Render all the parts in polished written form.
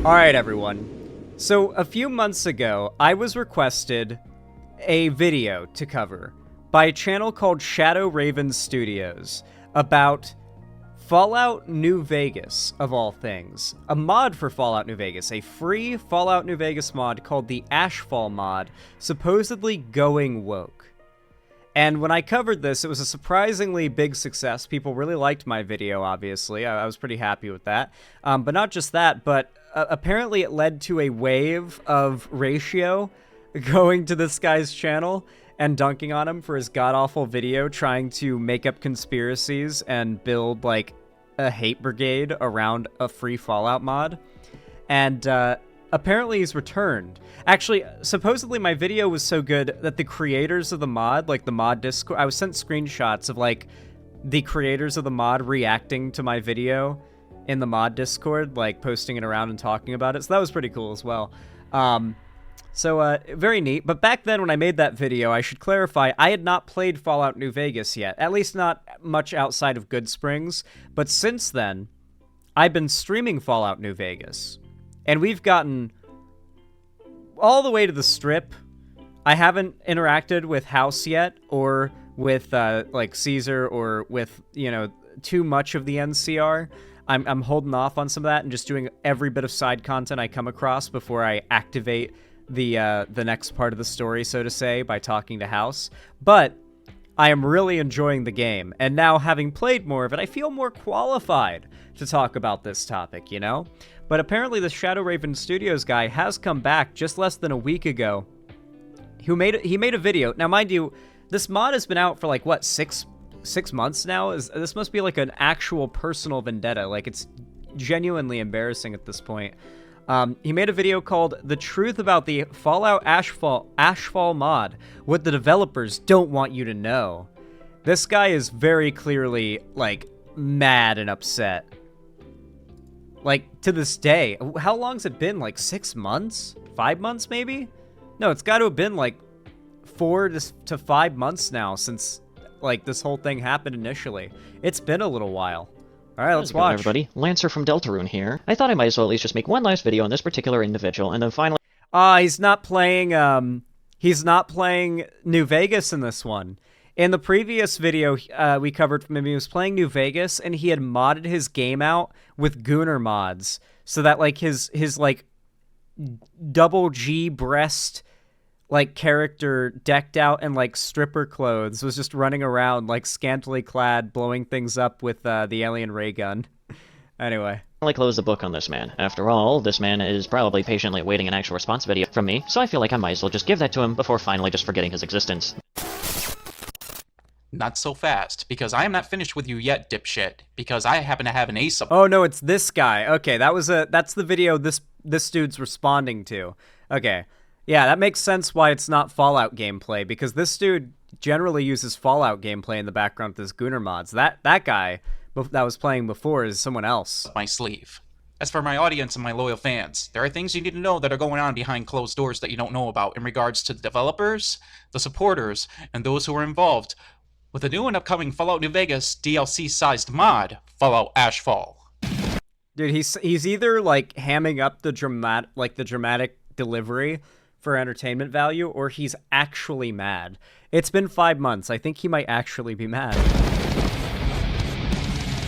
Alright everyone, so a few months ago, I was requested a video to cover by a channel called Shadow Raven Studios about Fallout New Vegas, of all things. A mod for Fallout New Vegas, a free Fallout New Vegas mod called the Ashfall mod, supposedly going woke. And when I covered this, it was a surprisingly big success. People really liked my video, obviously. I was pretty happy with that. But not just that, but apparently it led to a wave of Ratio going to this guy's channel and dunking on him for his god-awful video trying to make up conspiracies and build, like, a hate brigade around a free Fallout mod. And, apparently he's returned. Actually, supposedly my video was so good that the creators of the mod, like the mod Discord, I was sent screenshots of like the creators of the mod reacting to my video in the mod Discord, like posting it around and talking about it. So that was pretty cool as well. Very neat. But back then when I made that video, I should clarify, I had not played Fallout New Vegas yet, at least not much outside of Good Springs. But since then, I've been streaming Fallout New Vegas. And we've gotten all the way to the Strip. I haven't interacted with House yet, or with, like, Caesar, or with, you know, too much of the NCR. I'm holding off on some of that and just doing every bit of side content I come across before I activate the next part of the story, so to say, by talking to House. But I am really enjoying the game, and now having played more of it, I feel more qualified to talk about this topic, you know? But apparently the Shadow Raven Studios guy has come back just less than a week ago. He made a video. Now, mind you, this mod has been out for like, what, six months now? This must be like an actual personal vendetta. Like, it's genuinely embarrassing at this point. He made a video called The Truth About the Fallout Ashfall Mod, What the Developers Don't Want You to Know. This guy is very clearly, like, mad and upset. Like, to this day. How long's it been? Like, 6 months? 5 months, maybe? No, it's got to have been, like, 4 to 5 months now since, like, this whole thing happened initially. It's been a little while. Alright, let's watch. Everybody, Lancer from Deltarune here. I thought I might as well at least just make one last video on this particular individual, and then finally... He's not playing New Vegas in this one. In the previous video we covered from him, he was playing New Vegas, and he had modded his game out with Gooner mods, so that, like, his like, double G breast, like, character decked out in, like, stripper clothes was just running around, like, scantily clad, blowing things up with the alien ray gun. Anyway. I close the book on this man. After all, this man is probably patiently awaiting an actual response video from me, so I feel like I might as well just give that to him before finally just forgetting his existence. Not so fast, because I am not finished with you yet, dipshit, because I happen to have an ace of— Oh, no, it's this guy. Okay, that's the video this dude's responding to. Okay. Yeah, that makes sense why it's not Fallout gameplay, because this dude generally uses Fallout gameplay in the background with his Gooner mods. That guy that was playing before is someone else. my sleeve. As for my audience and my loyal fans, there are things you need to know that are going on behind closed doors that you don't know about in regards to the developers, the supporters, and those who are involved with the new and upcoming Fallout New Vegas DLC-sized mod, Fallout Ashfall. Dude, he's either, like, hamming up the dramatic delivery for entertainment value, or he's actually mad. It's been 5 months. I think he might actually be mad.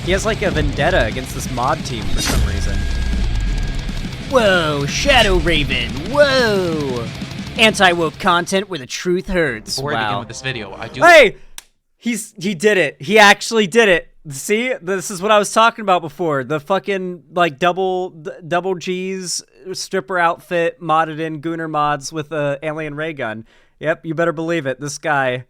He has, like, a vendetta against this mod team for some reason. Whoa, Shadow Raven, whoa! Anti-woke content where the truth hurts. Before I begin Wow. with this video, I do— Hey! He did it. He actually did it. See? This is what I was talking about before. The fucking, like, double G's stripper outfit modded in Gooner mods with a alien ray gun. Yep, you better believe it. This guy's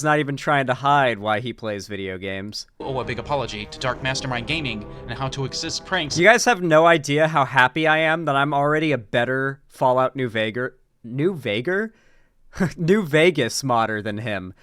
not even trying to hide why he plays video games. owe a big apology to Dark Mastermind Gaming and how to assist pranks— You guys have no idea how happy I am that I'm already a better Fallout New Vegas modder than him.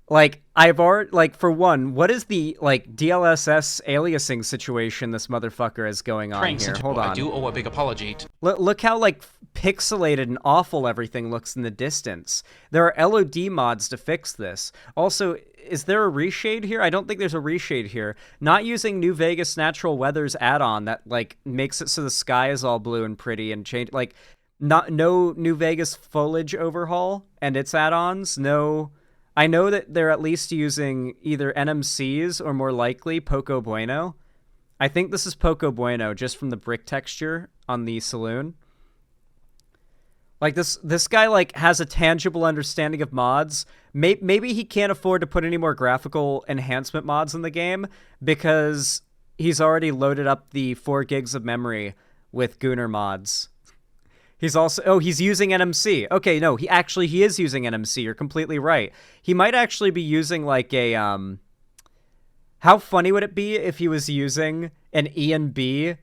Like, I've already, like, for one, what is the, like, DLSS aliasing situation this motherfucker is going on pranks here? into— Hold on. I do owe a big apology to— Look how, like, pixelated and awful everything looks in the distance. There are LOD mods to fix this. Also, is there a reshade here? I don't think there's a reshade here. Not using New Vegas Natural Weather's add-on that like makes it so the sky is all blue and pretty and change like no New Vegas foliage overhaul and its add-ons. No, I know that they're at least using either NMCs or more likely Poco Bueno. I think this is Poco Bueno just from the brick texture on the saloon. Like this guy like has a tangible understanding of mods. Maybe he can't afford to put any more graphical enhancement mods in the game because he's already loaded up the 4 gigs of memory with Gunner mods. He's also he's using NMC. Okay, no, he is using NMC. You're completely right. He might actually be using like a how funny would it be if he was using an ENB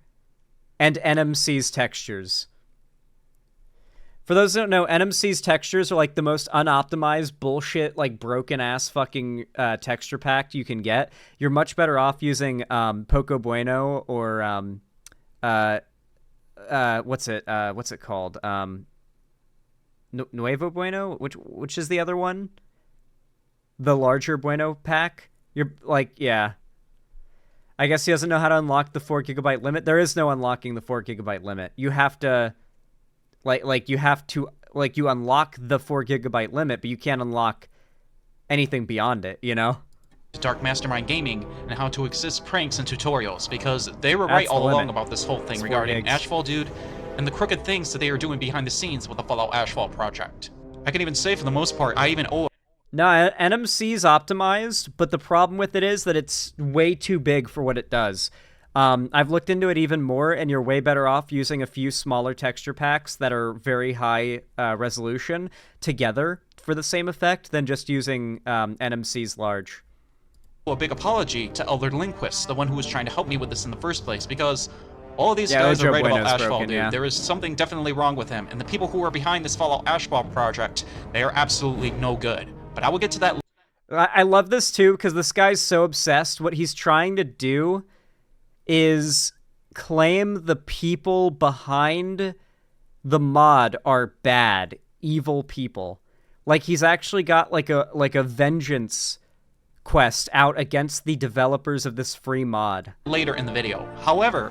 and NMC's textures? For those who don't know, NMC's textures are like the most unoptimized bullshit, like broken ass fucking texture pack you can get. You're much better off using Poco Bueno or what's it called? Nuevo Bueno, which is the other one? The larger Bueno pack. You're like, yeah. I guess he doesn't know how to unlock the 4 gigabyte limit. There is no unlocking the 4 gigabyte limit. You have to. You unlock the 4 gigabyte limit, but you can't unlock anything beyond it, you know? Dark Mastermind Gaming and how to assist pranks and tutorials, because they were right all along about this whole thing regarding Ashfall Dude and the crooked things that they are doing behind the scenes with the Fallout Ashfall project. I can even say for the most part, I even owe. No, NMC's optimized, but the problem with it is that it's way too big for what it does. I've looked into it even more, and you're way better off using a few smaller texture packs that are very high resolution together for the same effect than just using NMC's large. A big apology to Elder Linquist, the one who was trying to help me with this in the first place, because all of these guys are right about Ashfall, dude. Yeah. There is something definitely wrong with him, and the people who are behind this Fallout Ashfall project, they are absolutely no good. But I will get to that. I love this too, because this guy's so obsessed. What he's trying to do is claim the people behind the mod are bad, evil people. Like he's actually got like a vengeance quest out against the developers of this free mod. Later in the video. However,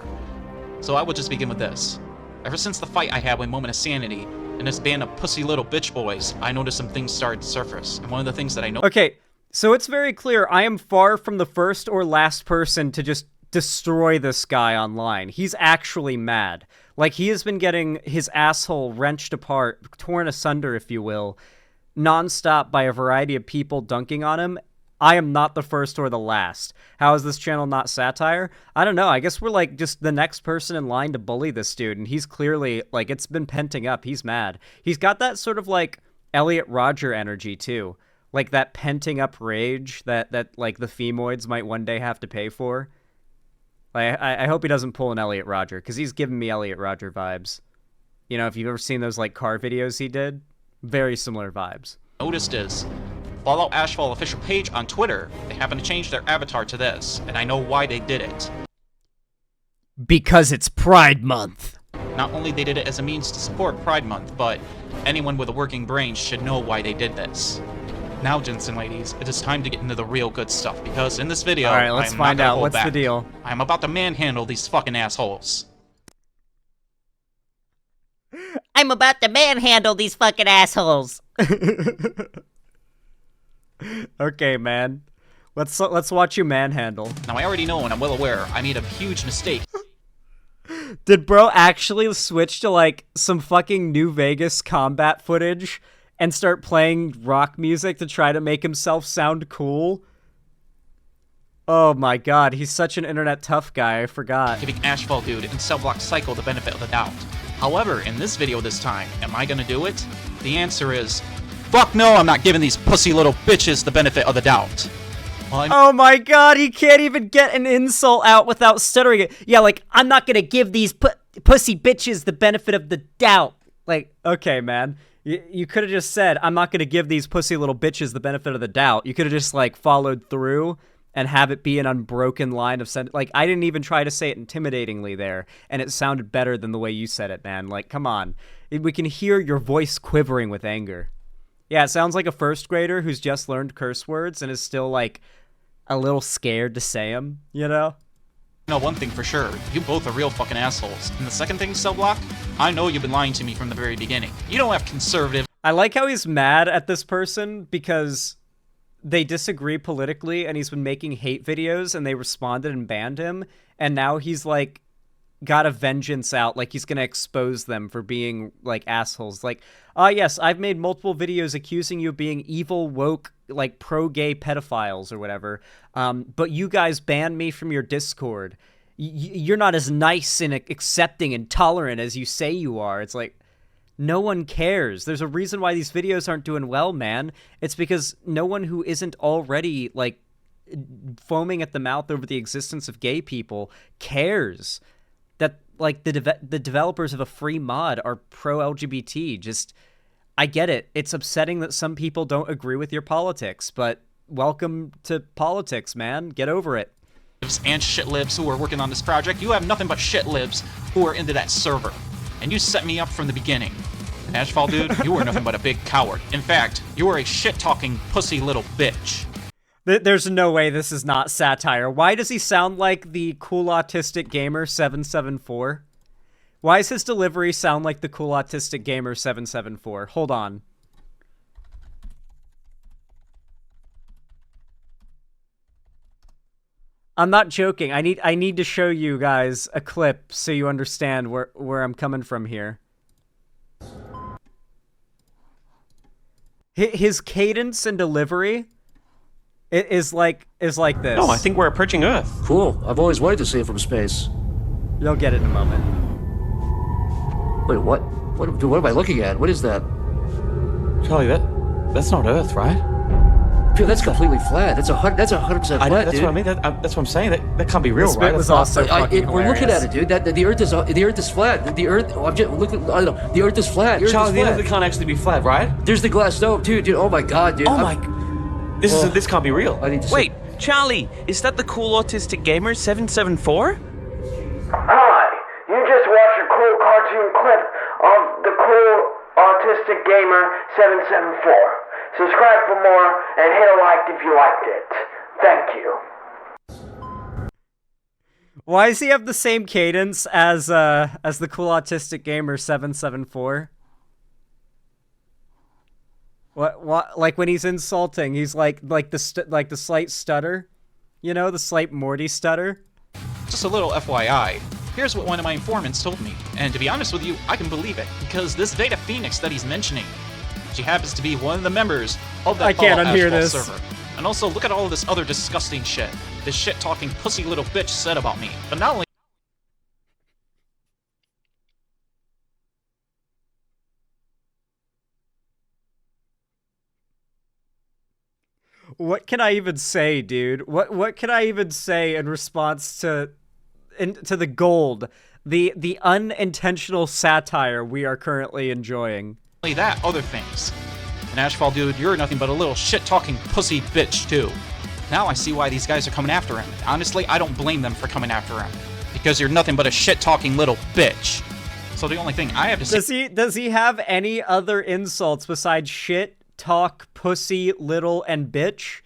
so I will just begin with this. Ever since the fight I had with Moment of Sanity and this band of pussy little bitch boys, I noticed some things started to surface. And one of the things that I know. Okay, so it's very clear I am far from the first or last person to just destroy this guy online. He's actually mad. Like, he has been getting his asshole wrenched apart, torn asunder, if you will, nonstop by a variety of people dunking on him. I am not the first or the last. How is this channel not satire? I don't know. I guess we're, like, just the next person in line to bully this dude, and he's clearly, like, it's been penting up. He's mad. He's got that sort of, like, Elliot Rodger energy, too. Like, that penting up rage that like, the femoids might one day have to pay for. I hope he doesn't pull an Elliot Rodger, because he's giving me Elliot Rodger vibes. You know, if you've ever seen those, like, car videos he did, very similar vibes. Noticed is, Fallout Ashfall official page on Twitter, they happen to change their avatar to this, and I know why they did it. Because it's Pride Month. Not only they did it as a means to support Pride Month, but anyone with a working brain should know why they did this. Now, gents and ladies, it is time to get into the real good stuff, because in this video, alright, let's find out. What's the deal? I'm about to manhandle these fucking assholes. I'm about to manhandle these fucking assholes. Okay, man. Let's watch you manhandle. Now, I already know and I'm well aware I made a huge mistake. Did bro actually switch to, like, some fucking New Vegas combat footage and start playing rock music to try to make himself sound cool? Oh my god, he's such an internet tough guy, I forgot. Giving Ashfall Dude and Cell Block Psycho the benefit of the doubt. However, in this video this time, am I gonna do it? The answer is, fuck no, I'm not giving these pussy little bitches the benefit of the doubt. Well, oh my god, he can't even get an insult out without stuttering it. Yeah, like, I'm not gonna give these pussy bitches the benefit of the doubt. Like, okay, man. You could have just said, I'm not gonna give these pussy little bitches the benefit of the doubt. You could have just, like, followed through and have it be an unbroken line of sentence. Like, I didn't even try to say it intimidatingly there, and it sounded better than the way you said it, man. Like, come on. We can hear your voice quivering with anger. Yeah, it sounds like a first grader who's just learned curse words and is still, like, a little scared to say them, you know? No, one thing for sure, you both are real fucking assholes. And the second thing, Cellblock, I know you've been lying to me from the very beginning. You don't have conservative... I like how he's mad at this person because they disagree politically and he's been making hate videos and they responded and banned him. And now he's, like, got a vengeance out, like he's gonna expose them for being, like, assholes. Like, yes, I've made multiple videos accusing you of being evil, woke, like, pro-gay pedophiles or whatever, but you guys banned me from your Discord. You're not as nice and accepting and tolerant as you say you are. It's like, no one cares. There's a reason why these videos aren't doing well, man. It's because no one who isn't already, like, foaming at the mouth over the existence of gay people cares that, like, the developers of a free mod are pro-LGBT. Just, I get it. It's upsetting that some people don't agree with your politics, but welcome to politics, man. Get over it. And shitlibs who are working on this project. You have nothing but shitlibs who are into that server. And you set me up from the beginning. And Ashfall, dude, you are nothing but a big coward. In fact, you are a shit-talking pussy little bitch. There's no way this is not satire. Why does he sound like the cool autistic gamer 774? Why does his delivery sound like the cool autistic gamer 774? Hold on. I'm not joking. I need to show you guys a clip so you understand where I'm coming from here. His cadence and delivery is like this. No, I think we're approaching Earth. Cool. I've always wanted to see it from space. You'll get it in a moment. Wait, what? What am I looking at? What is that? Charlie, that's not Earth, right? Dude, that's completely flat. That's 100% flat, that's dude. what I mean. That's what I'm saying. That can't be real, This right? bit was That's not- also fucking We're looking hilarious. at it, dude. The Earth is flat. The Earth. I'm just looking. I don't know. The Earth is flat. The Earth Charlie, is the flat. Earth can't actually be flat, right? There's the glass dome, too, dude. Oh my god, dude. Oh my! This can't be real. I need to Wait, Charlie, is that the cool autistic gamer 774? Hi, you just watched a cool cartoon clip of the cool autistic gamer 774. Subscribe for more and hit a like if you liked it. Thank you. Why does he have the same cadence as the cool autistic gamer 774? What like when he's insulting, he's like the slight stutter, you know, the slight Morty stutter. Just a little FYI. Here's what one of my informants told me, and to be honest with you, I can believe it, because this Data Phoenix that he's mentioning, she happens to be one of the members of that I can't Fallout unhear Ashfall this. server. And also, look at all this other disgusting shit this shit-talking pussy little bitch said about me. But not only What can I even say, dude? What can I even say in response to the gold, the unintentional satire we are currently enjoying? that, other things. And Ashfall, dude, you're nothing but a little shit-talking pussy bitch, too. Now I see why these guys are coming after him. Honestly, I don't blame them for coming after him. Because you're nothing but a shit-talking little bitch. So the only thing I have to say... Does he have any other insults besides shit, talk, pussy, little, and bitch?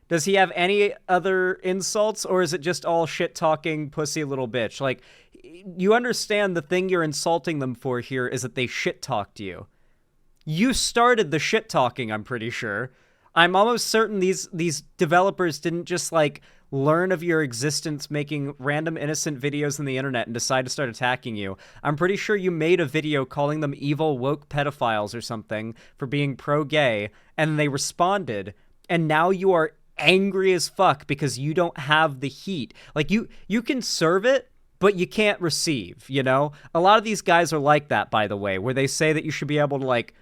Does he have any other insults, or is it just all shit-talking, pussy, little bitch? Like, you understand the thing you're insulting them for here is that they shit-talked you. You started the shit-talking, I'm pretty sure. I'm almost certain these developers didn't just, like, learn of your existence making random innocent videos on the internet and decide to start attacking you. I'm pretty sure you made a video calling them evil, woke pedophiles or something for being pro-gay, and they responded, and now you are angry as fuck because you don't have the heat. Like, you can serve it, but you can't receive, you know? A lot of these guys are like that, by the way, where they say that you should be able to, like,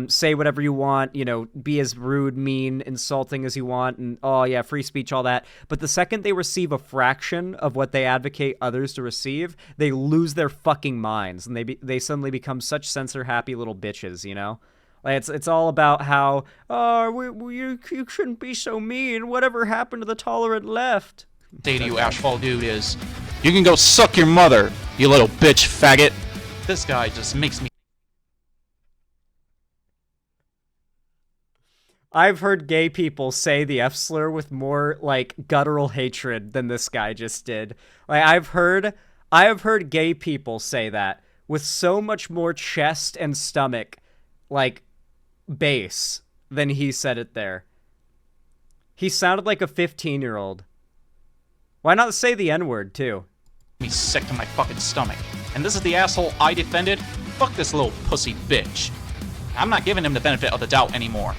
say whatever you want, you know, be as rude, mean, insulting as you want, and oh yeah, free speech, all that. But the second they receive a fraction of what they advocate others to receive, they lose their fucking minds, and they suddenly become such censor-happy little bitches, you know? Like, it's all about how, oh, you shouldn't be so mean, whatever happened to the tolerant left? say to you, Ashfall, dude, is, you can go suck your mother, you little bitch faggot. This guy just makes me... I've heard gay people say the F slur with more like guttural hatred than this guy just did. Like I have heard gay people say that with so much more chest and stomach, like bass, than he said it there. He sounded like a 15-year-old. Why not say the N-word too? Me sick to my fucking stomach. And this is the asshole I defended? Fuck this little pussy bitch. I'm not giving him the benefit of the doubt anymore.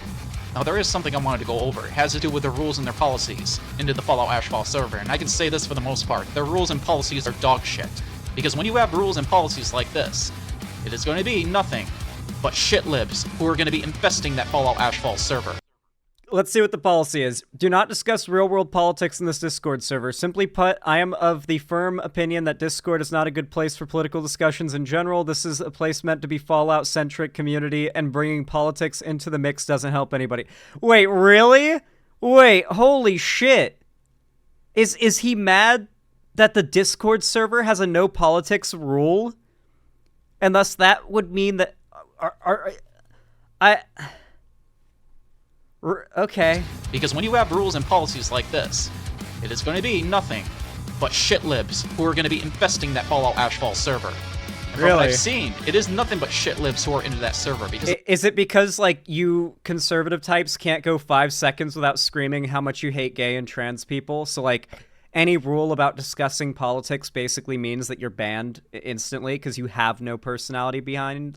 Now there is something I wanted to go over. It has to do with their rules and their policies into the Fallout Ashfall server, and I can say this for the most part. Their rules and policies are dog shit. Because when you have rules and policies like this, it is going to be nothing but shit libs who are going to be infesting that Fallout Ashfall server. Let's see what the policy is. Do not discuss real-world politics in this Discord server. Simply put, I am of the firm opinion that Discord is not a good place for political discussions in general. This is a place meant to be Fallout-centric community, and bringing politics into the mix doesn't help anybody. Wait, really? Wait, holy shit. Is he mad that the Discord server has a no politics rule? And thus that would mean that... Okay. Because when you have rules and policies like this, it is going to be nothing but shit libs who are going to be infesting that Fallout Ashfall server. And from what I've seen, it is nothing but shit libs who are into that server. Because is it because, like, you conservative types can't go 5 seconds without screaming how much you hate gay and trans people? So, like, any rule about discussing politics basically means that you're banned instantly because you have no personality beyond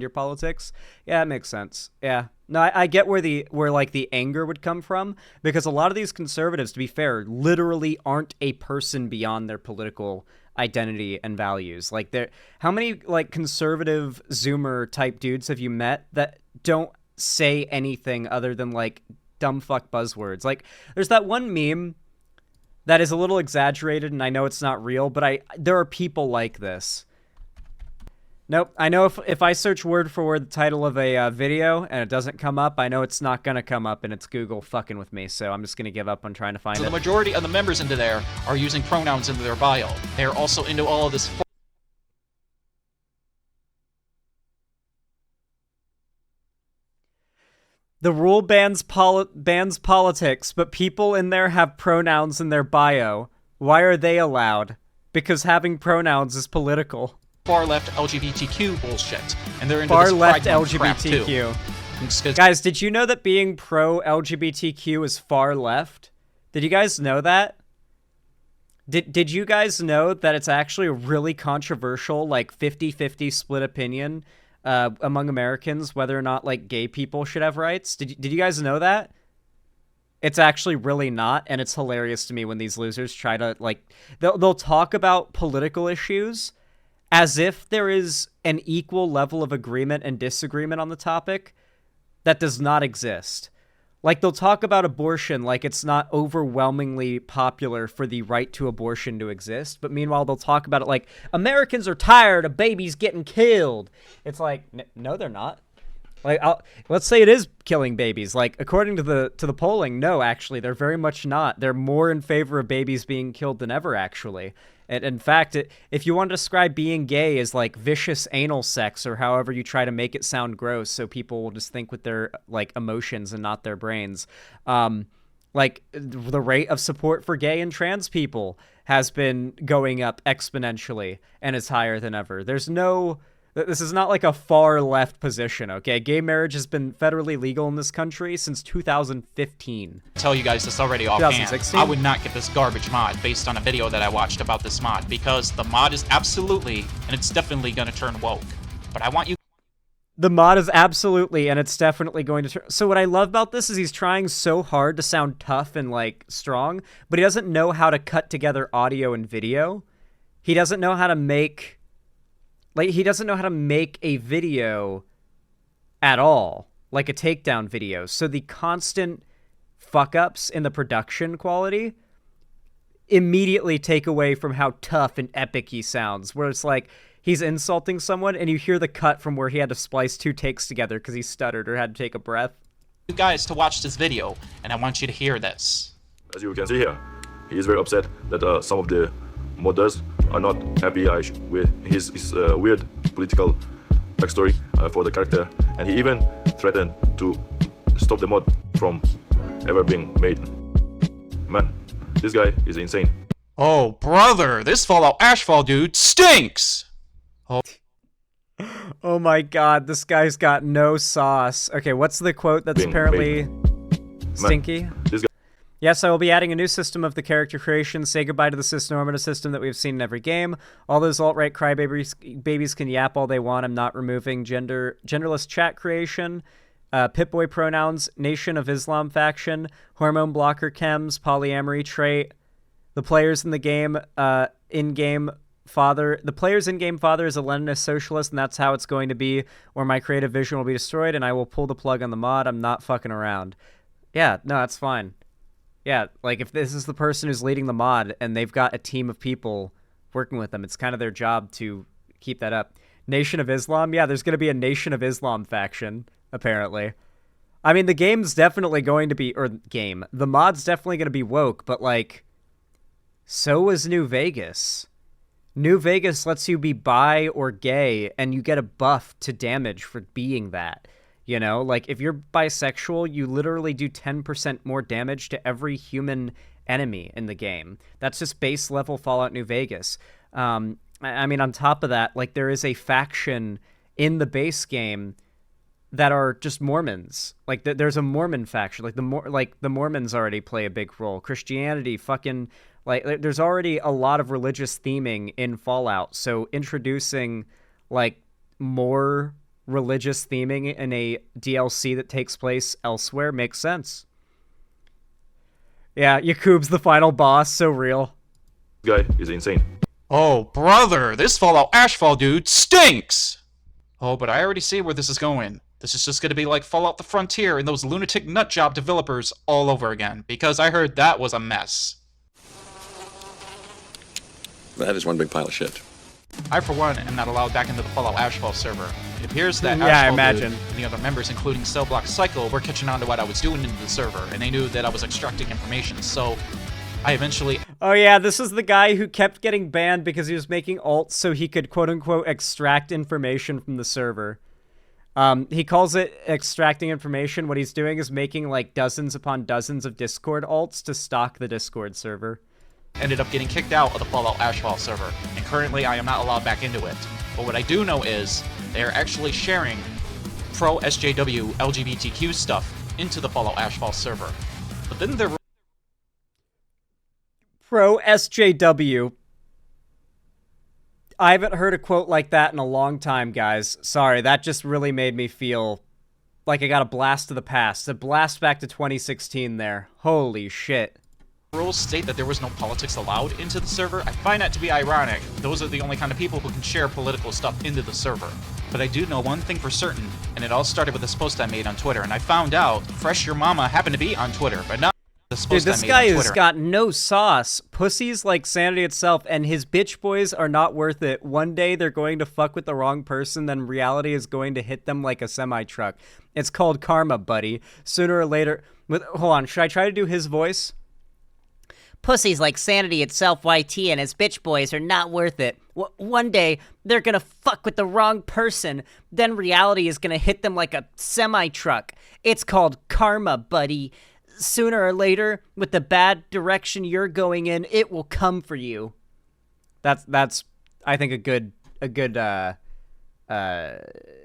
your politics? Yeah, it makes sense. Yeah. No, I get where the anger would come from, because a lot of these conservatives, to be fair, literally aren't a person beyond their political identity and values. Like, how many like conservative Zoomer type dudes have you met that don't say anything other than like dumb fuck buzzwords? Like, there's that one meme that is a little exaggerated, and I know it's not real, but there are people like this. Nope, I know if I search word for word the title of a video and it doesn't come up, I know it's not going to come up, and it's Google fucking with me, so I'm just going to give up on trying to find it. The majority of the members into there are using pronouns into their bio. They are also into all of this The rule bans politics, but people in there have pronouns in their bio. Why are they allowed? Because having pronouns is political. Far-left LGBTQ bullshit. And they're into far-left this LGBTQ. Guys, did you know that being pro-LGBTQ is far-left? Did you guys know that? Did you guys know that it's actually a really controversial, like, 50-50 split opinion among Americans whether or not like gay people should have rights? Did you guys know that? It's actually really not, and it's hilarious to me when these losers try to like they'll talk about political issues as if there is an equal level of agreement and disagreement on the topic that does not exist. Like, they'll talk about abortion like it's not overwhelmingly popular for the right to abortion to exist, but meanwhile they'll talk about it like Americans are tired of babies getting killed. It's like, no, they're not. Like, let's say it is killing babies. Like, according to the polling, no, actually, they're very much not. They're more in favor of babies being killed than ever, actually. And in fact, if you want to describe being gay as like vicious anal sex, or however you try to make it sound gross so people will just think with their like emotions and not their brains, like the rate of support for gay and trans people has been going up exponentially and is higher than ever. This is not like a far left position, okay? Gay marriage has been federally legal in this country since 2015. Tell you guys this already offhand. I would not get this garbage mod based on a video that I watched about this mod, because the mod is absolutely, and it's definitely going to turn woke. But I want you... The mod is absolutely, and it's definitely going to turn... So what I love about this is he's trying so hard to sound tough and, like, strong, but he doesn't know how to cut together audio and video. He doesn't know how to make... Like, he doesn't know how to make a video at all, like a takedown video. So the constant fuck-ups in the production quality immediately take away from how tough and epic he sounds, where it's like he's insulting someone and you hear the cut from where he had to splice 2 takes together because he stuttered or had to take a breath. You guys to watch this video, and I want you to hear this. As you can see here, he is very upset that some of the modders are not happy with his weird political backstory for the character, and he even threatened to stop the mod from ever being made. Man, this guy is insane. Oh, brother, this Fallout Ashfall dude stinks! Oh my god, this guy's got no sauce. Okay, what's the quote that's Being apparently stinky? This guy Yes, I will be adding a new system of the character creation. Say goodbye to the cisnormative system that we've seen in every game. All those alt-right crybabies can yap all they want. I'm not removing genderless chat creation, Pip-Boy pronouns, Nation of Islam faction, hormone blocker chems, polyamory trait. The players in the game, in-game father. The player's in-game father is a Leninist socialist, and that's how it's going to be, or my creative vision will be destroyed, and I will pull the plug on the mod. I'm not fucking around. Yeah, no, that's fine. Yeah, like, if this is the person who's leading the mod, and they've got a team of people working with them, it's kind of their job to keep that up. Nation of Islam? Yeah, there's going to be a Nation of Islam faction, apparently. I mean, the game's definitely going to be, the mod's definitely going to be woke, but, like, so is New Vegas. New Vegas lets you be bi or gay, and you get a buff to damage for being that. You know, like, if you're bisexual, you literally do 10% more damage to every human enemy in the game. That's just base level Fallout New Vegas. I mean, on top of that, like, there is a faction in the base game that are just Mormons. Like, there's a Mormon faction. Like, the Mormons already play a big role. Christianity, fucking, like, there's already a lot of religious theming in Fallout. So introducing, like, more religious theming in a DLC that takes place elsewhere makes sense. Yeah, Yakub's the final boss, so real. guy is insane. Oh, brother, this Fallout Ashfall dude stinks! Oh, but I already see where this is going. This is just gonna be like Fallout the Frontier and those lunatic nutjob developers all over again, because I heard that was a mess. That is one big pile of shit. I, for one, am not allowed back into the Fallout Ashfall server. It appears that Yeah, I Ashfall imagine. dude and the other members, including Cellblock Cycle, were catching on to what I was doing into the server, and they knew that I was extracting information, so I eventually... Oh yeah, this is the guy who kept getting banned because he was making alts so he could quote-unquote extract information from the server. He calls it extracting information. What he's doing is making like dozens upon dozens of Discord alts to stock the Discord server. ended up getting kicked out of the Fallout Ashfall server, and currently I am not allowed back into it. But what I do know is they are actually sharing pro-SJW LGBTQ stuff into the Fallout Ashfall server. But then there were pro-SJW. I haven't heard a quote like that in a long time, guys. Sorry, that just really made me feel like I got a blast to the past. A blast back to 2016 there. Holy shit. rules state that there was no politics allowed into the server. I find that to be ironic. Those are the only kind of people who can share political stuff into the server. But I do know one thing for certain, and it all started with this post I made on Twitter, and I found out Fresh Your Mama happened to be on Twitter, but not this post Dude, this I made guy on has Twitter. got no sauce. Pussy's like sanity itself, and his bitch boys are not worth it. One day they're going to fuck with the wrong person, then reality is going to hit them like a semi-truck. It's called karma, buddy. Sooner or later... Hold on, should I try to do his voice? Pussy's like sanity itself, YT, and his bitch boys are not worth it. One day, they're gonna fuck with the wrong person, then reality is gonna hit them like a semi-truck. It's called karma, buddy. Sooner or later, with the bad direction you're going in, it will come for you. That's I think, a good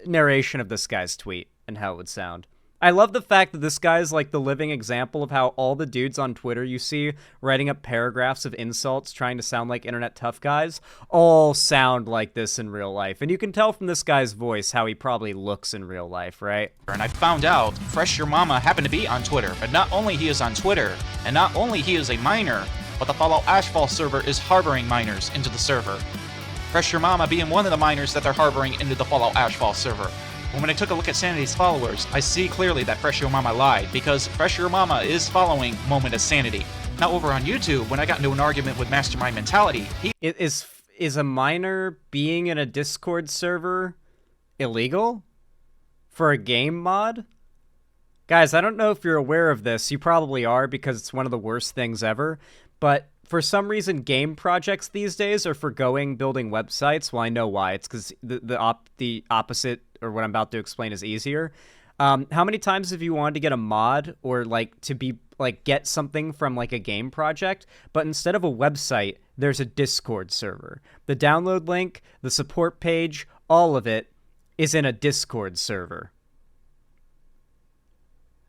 narration of this guy's tweet and how it would sound. I love the fact that this guy is like the living example of how all the dudes on Twitter you see writing up paragraphs of insults trying to sound like internet tough guys all sound like this in real life. And you can tell from this guy's voice how he probably looks in real life, right? And I found out Fresh Your Mama happened to be on Twitter, but not only he is on Twitter, and not only he is a minor, but the Fallout Ashfall server is harboring minors into the server. Fresh Your Mama being one of the minors that they're harboring into the Fallout Ashfall server. And when I took a look at Sanity's followers, I see clearly that Fresh Your Mama lied, because Fresh Your Mama is following Moment of Sanity. Now over on YouTube, when I got into an argument with Mastermind Mentality, he Is a minor being in a Discord server illegal? For a game mod? Guys, I don't know if you're aware of this. You probably are, because it's one of the worst things ever. But for some reason, game projects these days are forgoing building websites. Well, I know why. It's because the opposite, or what I'm about to explain, is easier. How many times have you wanted to get a mod or like to be like get something from like a game project, but instead of a website, there's a Discord server. The download link, the support page, all of it is in a Discord server.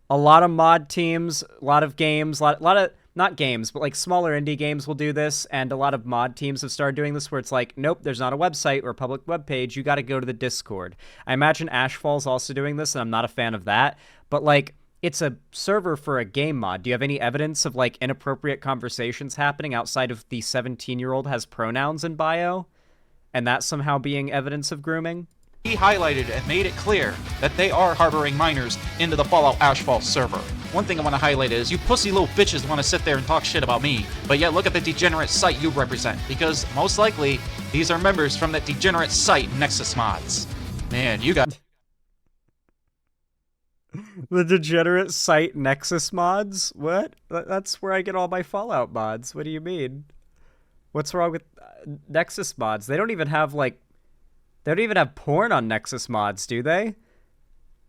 A lot of mod teams, a lot of games, a lot of not games, but like smaller indie games will do this, and a lot of mod teams have started doing this where it's like, nope, there's not a website or a public web page, you got to go to the Discord. I imagine Ashfall's also doing this, and I'm not a fan of that, but like, it's a server for a game mod. Do you have any evidence of like inappropriate conversations happening outside of the 17-year-old has pronouns in bio, and that somehow being evidence of grooming? He highlighted and made it clear that they are harboring minors into the Fallout Ashfall server. One thing I want to highlight is you pussy little bitches want to sit there and talk shit about me, but yet look at the degenerate site you represent, because most likely these are members from that degenerate site Nexus Mods. Man, you got... The degenerate site Nexus Mods? What? That's where I get all my Fallout mods. What do you mean? What's wrong with Nexus Mods? They don't even have, like... They don't even have porn on Nexus Mods, do they?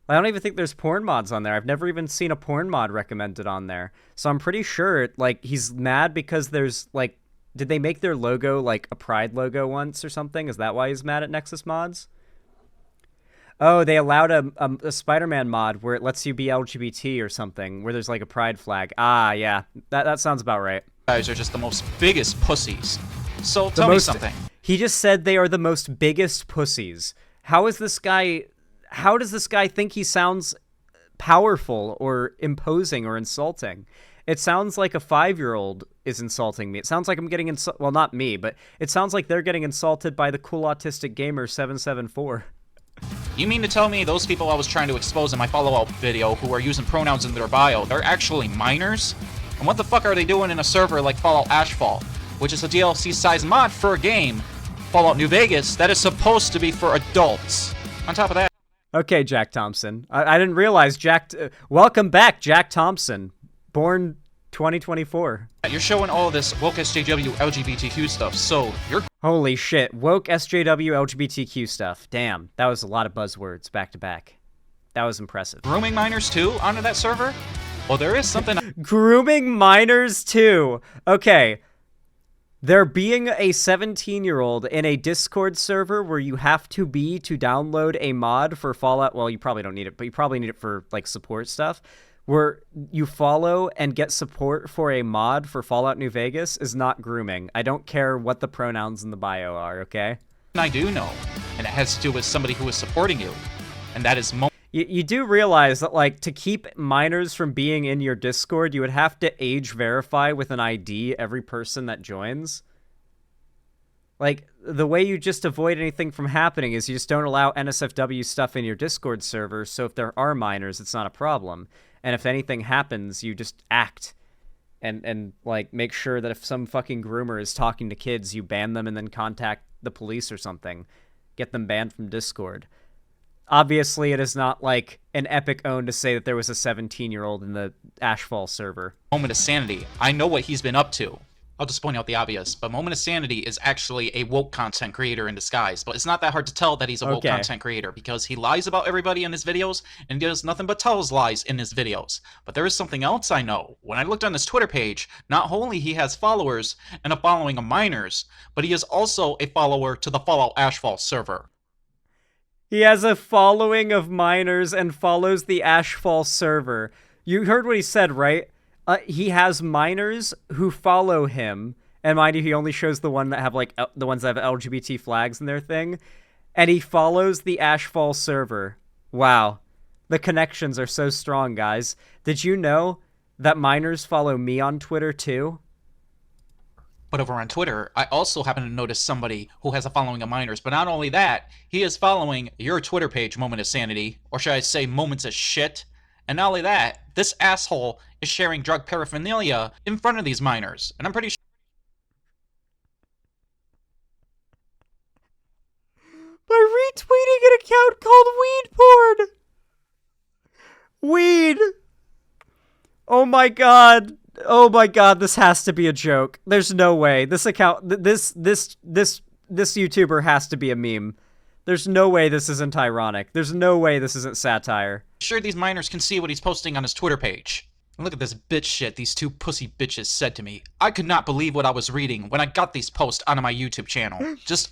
I don't even think there's porn mods on there. I've never even seen a porn mod recommended on there. So I'm pretty sure, like, he's mad because there's, like... Did they make their logo, like, a Pride logo once or something? Is that why he's mad at Nexus Mods? Oh, they allowed a Spider-Man mod where it lets you be LGBT or something, where there's, like, a Pride flag. Ah, yeah. That sounds about right. You guys are just the most biggest pussies. So tell me something. He just said they are the most biggest pussies. How does this guy think he sounds powerful or imposing or insulting? It sounds like a 5-year-old is insulting me. It sounds like I'm getting well, not me, but it sounds like they're getting insulted by the cool autistic gamer 774. You mean to tell me those people I was trying to expose in my Fallout video who are using pronouns in their bio, they're actually minors? And what the fuck are they doing in a server like Fallout Ashfall, which is a DLC-sized mod for a game, Fallout New Vegas, that is supposed to be for adults? On top of that... Okay, Jack Thompson. I didn't realize welcome back, Jack Thompson. Born 2024. You're showing all this woke SJW LGBTQ stuff, so you're... Holy shit, woke SJW LGBTQ stuff. Damn, that was a lot of buzzwords back to back. That was impressive. Grooming minors too onto that server? Well, there is something... Grooming minors too. Okay. There being a 17-year-old in a Discord server where you have to be to download a mod for Fallout, well, you probably don't need it, but you probably need it for, like, support stuff, where you follow and get support for a mod for Fallout New Vegas is not grooming. I don't care what the pronouns in the bio are, okay? I do know, and it has to do with somebody who is supporting you, and that is... You do realize that, like, to keep minors from being in your Discord, you would have to age verify with an ID every person that joins. Like, the way you just avoid anything from happening is you just don't allow NSFW stuff in your Discord server, so if there are minors, it's not a problem. And if anything happens, you just act. And like, make sure that if some fucking groomer is talking to kids, you ban them and then contact the police or something. Get them banned from Discord. Obviously, it is not, like, an epic own to say that there was a 17-year-old in the Ashfall server. Moment of Sanity. I know what he's been up to. I'll just point out the obvious, but Moment of Sanity is actually a woke content creator in disguise, but it's not that hard to tell that he's a woke content creator, because he lies about everybody in his videos, and he does nothing but tells lies in his videos. But there is something else I know. When I looked on his Twitter page, not only he has followers and a following of minors, but he is also a follower to the Fallout Ashfall server. He has a following of minors and follows the Ashfall server. You heard what he said, right? He has minors who follow him, and mind you, he only shows the one that have like the ones that have LGBT flags in their thing, and he follows the Ashfall server. Wow, the connections are so strong, guys. Did you know that minors follow me on Twitter too? But over on Twitter, I also happen to notice somebody who has a following of minors. But not only that, he is following your Twitter page, Moment of Sanity, or should I say Moments of Shit. And not only that, this asshole is sharing drug paraphernalia in front of these minors. And I'm pretty sure... By retweeting an account called Weed Porn! Weed! Oh my god. Oh my god, this has to be a joke. There's no way. This account, this YouTuber has to be a meme. There's no way this isn't ironic. There's no way this isn't satire. Sure, these minors can see what he's posting on his Twitter page. And look at this bitch shit these two pussy bitches said to me. I could not believe what I was reading when I got these posts onto my YouTube channel. Just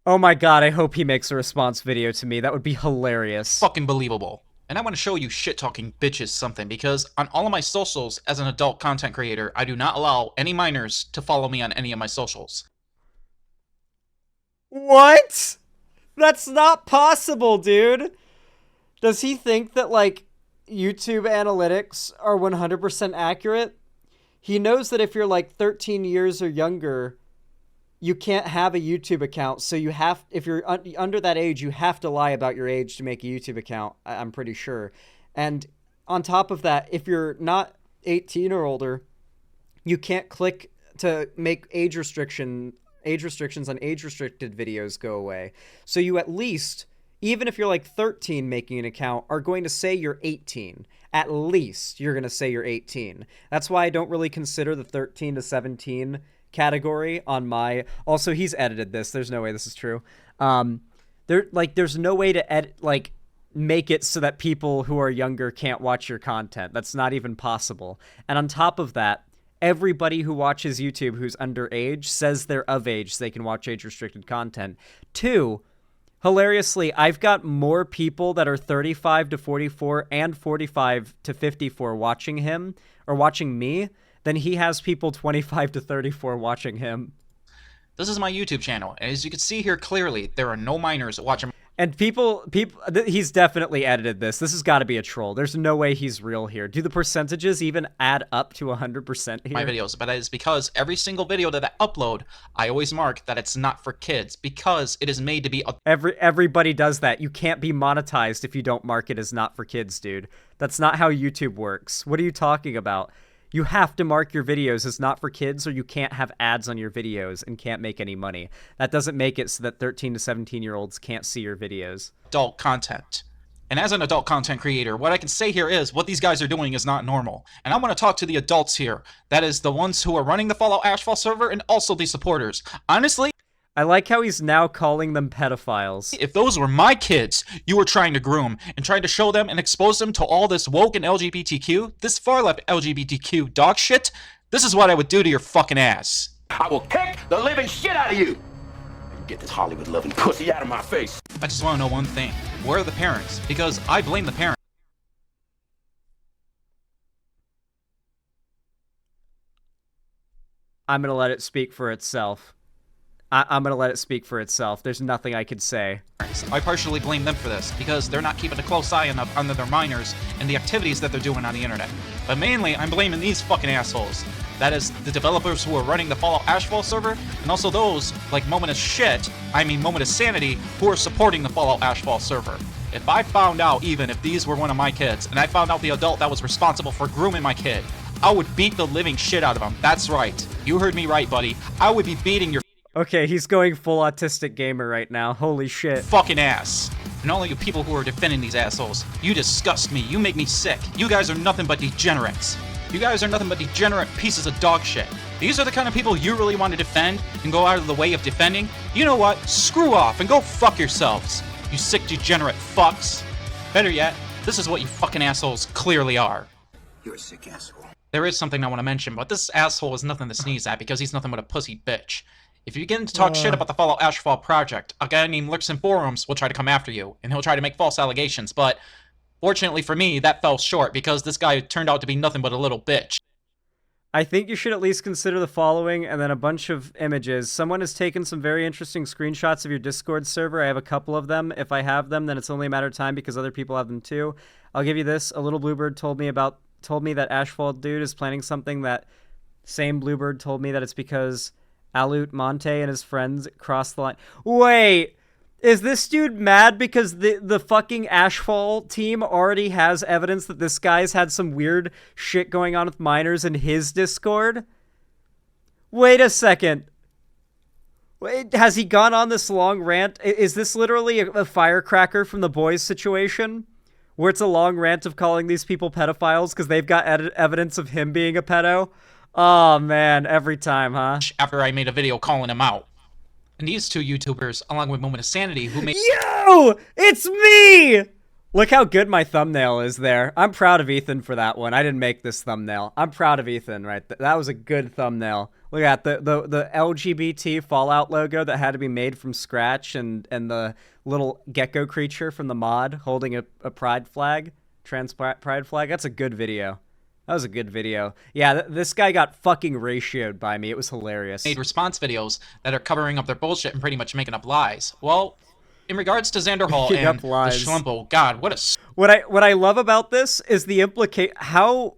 Oh my god, I hope he makes a response video to me. That would be hilarious. fucking believable. And I want to show you shit-talking bitches something, because on all of my socials as an adult content creator, I do not allow any minors to follow me on any of my socials. What? That's not possible, dude. Does he think that, like, YouTube analytics are 100% accurate? He knows that if you're, like, 13 years or younger, you can't have a YouTube account, so you have, if you're under that age, you have to lie about your age to make a YouTube account, I'm pretty sure. And on top of that, if you're not 18 or older, you can't click to make age restrictions on age-restricted videos go away. So you at least, even if you're like 13 making an account, are going to say you're 18. At least you're going to say you're 18. That's why I don't really consider the 13 to 17 category on my... Also, he's edited this. There's no way this is true. There's no way to make it so that people who are younger can't watch your content. That's not even possible. And on top of that, everybody who watches YouTube who's underage says they're of age so they can watch age-restricted content. 2, hilariously, I've got more people that are 35 to 44 and 45 to 54 watching him, or watching me, than he has people 25 to 34 watching him. This is my YouTube channel, and as you can see here clearly, there are no minors watching. And he's definitely edited this. This has got to be a troll. There's no way he's real here. Do the percentages even add up to 100% here? My videos, but that is because every single video that I upload, I always mark that it's not for kids, because it is made to be Everybody does that. You can't be monetized if you don't mark it as not for kids, dude. That's not how YouTube works. What are you talking about? You have to mark your videos as not for kids, or you can't have ads on your videos and can't make any money. That doesn't make it so that 13 to 17-year-olds can't see your videos. Adult content. And as an adult content creator, what I can say here is what these guys are doing is not normal. And I want to talk to the adults here. That is the ones who are running the Fallout Ashfall server and also the supporters. Honestly, I like how he's now calling them pedophiles. if those were my kids you were trying to groom and trying to show them and expose them to all this woke and LGBTQ, this far-left LGBTQ dog shit, this is what I would do to your fucking ass. I will kick the living shit out of you! Get this Hollywood-loving pussy out of my face! I just want to know one thing. Where are the parents? Because I blame the parents. I'm gonna let it speak for itself. I'm gonna let it speak for itself. There's nothing I could say. I partially blame them for this, because they're not keeping a close eye on their minors and the activities that they're doing on the internet. But mainly, I'm blaming these fucking assholes. That is, the developers who are running the Fallout Ashfall server, and also those, like Moment of Sanity, who are supporting the Fallout Ashfall server. If I found out, even if these were one of my kids, and I found out the adult that was responsible for grooming my kid, I would beat the living shit out of him. That's right. You heard me right, buddy. I would be beating your Okay, he's going full autistic gamer right now. Holy shit. fucking ass. And all of you people who are defending these assholes, you disgust me. You make me sick. You guys are nothing but degenerates. You guys are nothing but degenerate pieces of dog shit. These are the kind of people you really want to defend and go out of the way of defending? You know what? Screw off and go fuck yourselves. You sick degenerate fucks. Better yet, this is what you fucking assholes clearly are. You're a sick asshole. There is something I want to mention, but this asshole is nothing to sneeze at because he's nothing but a pussy bitch. If you begin to talk shit about the Fallout Ashfall project, a guy named Lurks in Forums will try to come after you, and he'll try to make false allegations, but fortunately for me, that fell short because this guy turned out to be nothing but a little bitch. I think you should at least consider the following, and then a bunch of images. Someone has taken some very interesting screenshots of your Discord server. I have a couple of them. If I have them, then it's only a matter of time because other people have them too. I'll give you this. A little bluebird told me that Ashfall dude is planning something. That same bluebird told me that it's because Alut Monte and his friends crossed the line. Wait, is this dude mad because the fucking Ashfall team already has evidence that this guy's had some weird shit going on with minors in his Discord? Wait a second. Wait, has he gone on this long rant? Is this literally a firecracker from The Boys situation? Where it's a long rant of calling these people pedophiles because they've got evidence of him being a pedo? Oh, man, every time, huh? After I made a video calling him out. And these two YouTubers, along with Moment of Sanity, who made— Yo! It's me! Look how good my thumbnail is there. I'm proud of Ethan for that one. I didn't make this thumbnail. I'm proud of Ethan, right? That was a good thumbnail. Look at the LGBT Fallout logo that had to be made from scratch, and the little gecko creature from the mod holding a pride flag, trans pride flag. That's a good video. That was a good video. Yeah, this guy got fucking ratioed by me. It was hilarious. Made response videos that are covering up their bullshit and pretty much making up lies. Well, in regards to Xander Hall and the Schlempo, God, what a— What I love about this is the how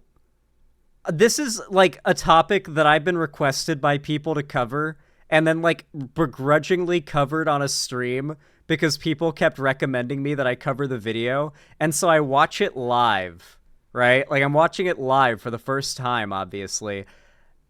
this is like a topic that I've been requested by people to cover, and then like begrudgingly covered on a stream because people kept recommending me that I cover the video, and so I watch it live, right? Like I'm watching it live for the first time, obviously.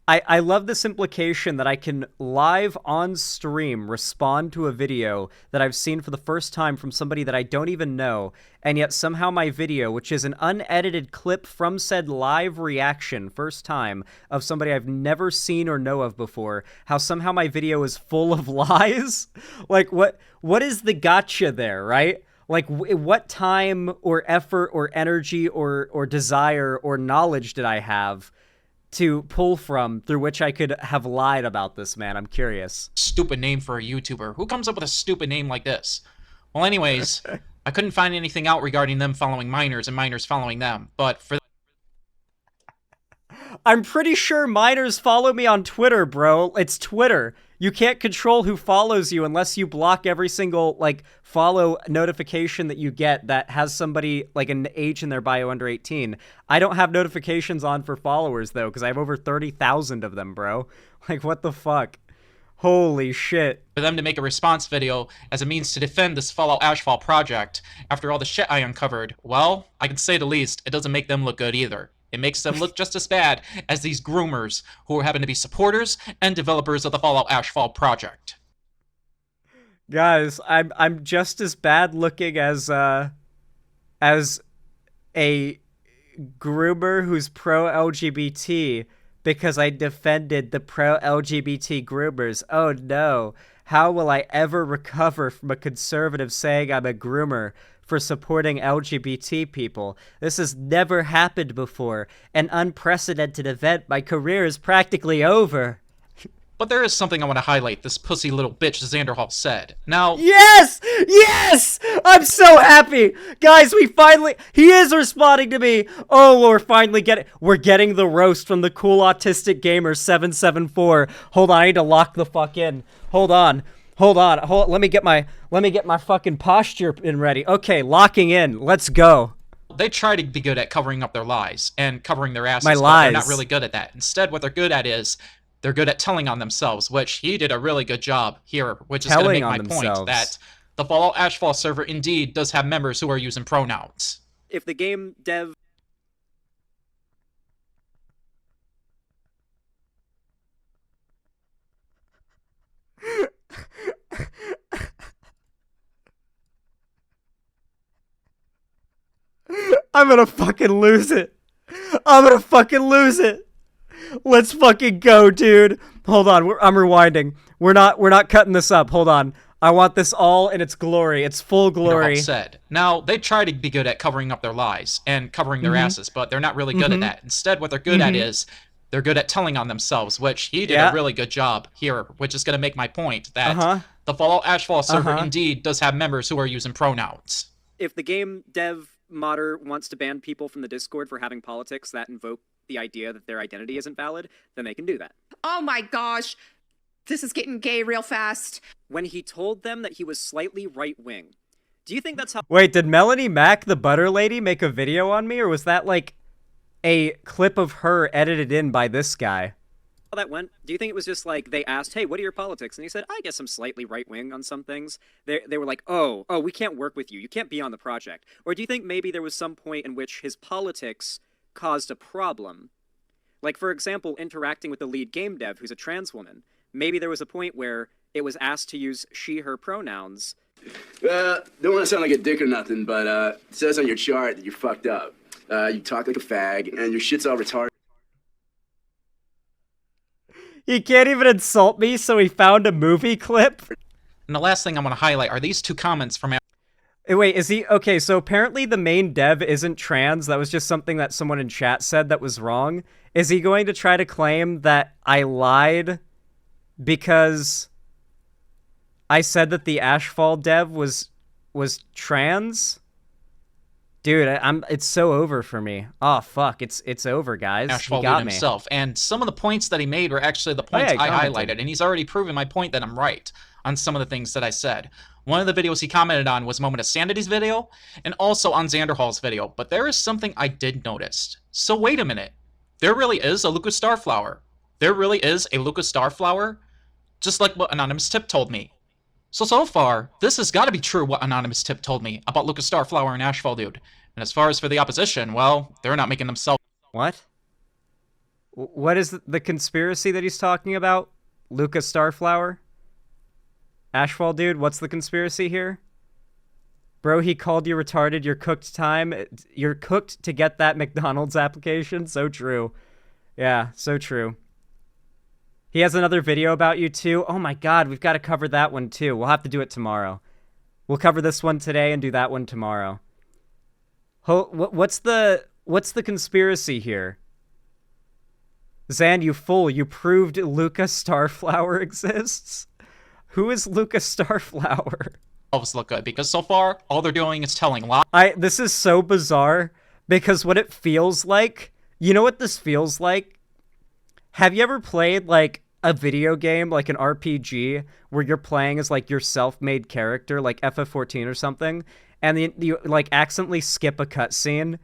I love this implication that I can live on stream respond to a video that I've seen for the first time from somebody that I don't even know, and yet somehow my video, which is an unedited clip from said live reaction, first time, of somebody I've never seen or know of before, how somehow my video is full of lies? Like, what is the gotcha there, right? Like, what time or effort or energy or desire or knowledge did I have to pull from through which I could have lied about this, man? I'm curious. Stupid name for a YouTuber. Who comes up with a stupid name like this? Well, anyways, I couldn't find anything out regarding them following minors and minors following them, but for— I'm pretty sure minors follow me on Twitter, bro. It's Twitter. You can't control who follows you unless you block every single, like, follow notification that you get that has somebody, like, an age in their bio under 18. I don't have notifications on for followers, though, because I have over 30,000 of them, bro. Like, what the fuck? Holy shit. For them to make a response video as a means to defend this Fallout Ashfall project after all the shit I uncovered, well, I can say the least, it doesn't make them look good either. It makes them look just as bad as these groomers who happen to be supporters and developers of the Fallout Ashfall project. Guys, I'm just as bad looking as a groomer who's pro-LGBT because I defended the pro-LGBT groomers. Oh no. How will I ever recover from a conservative saying I'm a groomer for supporting LGBT people? This has never happened before. An unprecedented event. My career is practically over. But there is something I want to highlight this pussy little bitch Xander Hall said. Now— Yes! Yes! I'm so happy! Guys, he is responding to me! Oh, we're getting the roast from the cool autistic gamer 774. Hold on, I need to lock the fuck in. Hold on. Let me get my fucking posture in ready. Okay, locking in. Let's go. They try to be good at covering up their lies and covering their asses, My but lies. they're not really good at that. Instead, what they're good at is they're good at telling on themselves, which he did a really good job here, which is going to make my point that the Fallout Ashfall server indeed does have members who are using pronouns. If the game dev... I'm gonna fucking lose it. Let's fucking go, dude. Hold on, I'm rewinding. We're not cutting this up. Hold on. I want this all in its glory. Its full glory. Said. Now, they try to be good at covering up their lies and covering their asses, but they're not really good at that. Instead, what they're good at is they're good at telling on themselves, which he did a really good job here, which is going to make my point that the Fallout Ashfall server indeed does have members who are using pronouns. If the game dev modder wants to ban people from the Discord for having politics that invoke the idea that their identity isn't valid, then they can do that. Oh my gosh, this is getting gay real fast. When he told them that he was slightly right-wing, do you think that's how— Wait, did Melanie Mac, the butter lady, make a video on me, or was that like a clip of her edited in by this guy? How that went? Do you think it was just like they asked, hey, what are your politics? And he said, I guess I'm slightly right-wing on some things. They were like, oh, we can't work with you. You can't be on the project. Or do you think maybe there was some point in which his politics caused a problem? Like, for example, interacting with the lead game dev, who's a trans woman. Maybe there was a point where it was asked to use she, her pronouns. Don't want to sound like a dick or nothing, but it says on your chart that you're fucked up. You talk like a fag, and your shit's all retarded. He can't even insult me, so he found a movie clip? And the last thing I want to highlight are these two comments from Wait, is he... Okay, so apparently the main dev isn't trans. That was just something that someone in chat said that was wrong. Is he going to try to claim that I lied because I said that the Ashfall dev was trans? Dude, it's so over for me. Oh, fuck. It's over, guys. Ashfall He got dude me. himself. And some of the points that he made were actually the points I highlighted. And he's already proven my point that I'm right on some of the things that I said. One of the videos he commented on was Moment of Sanity's video, and also on Xanderhall's video. But there is something I did notice. So wait a minute. There really is a Lucas Starflower. There really is a Lucas Starflower? Just like what Anonymous Tip told me. So far, this has got to be true what Anonymous Tip told me about Lucas Starflower and Ashfall Dude. And as far as for the opposition, well, they're not making themselves... What? What is the conspiracy that he's talking about? Lucas Starflower? Ashfall Dude, what's the conspiracy here? Bro, he called you retarded. You're cooked time. You're cooked to get that McDonald's application. So true. Yeah, so true. He has another video about you too. Oh my god, we've got to cover that one too. We'll have to do it tomorrow. We'll cover this one today and do that one tomorrow. What's the conspiracy here? Zan, you fool. You proved Lucas Starflower exists? Who is Lucas Starflower? Look good, because so far, all they're doing is telling lies. This is so bizarre, because what it feels like... You know what this feels like? Have you ever played, like, a video game, like an RPG, where you're playing as, like, your self-made character, like FF14 or something, and you like, accidentally skip a cutscene,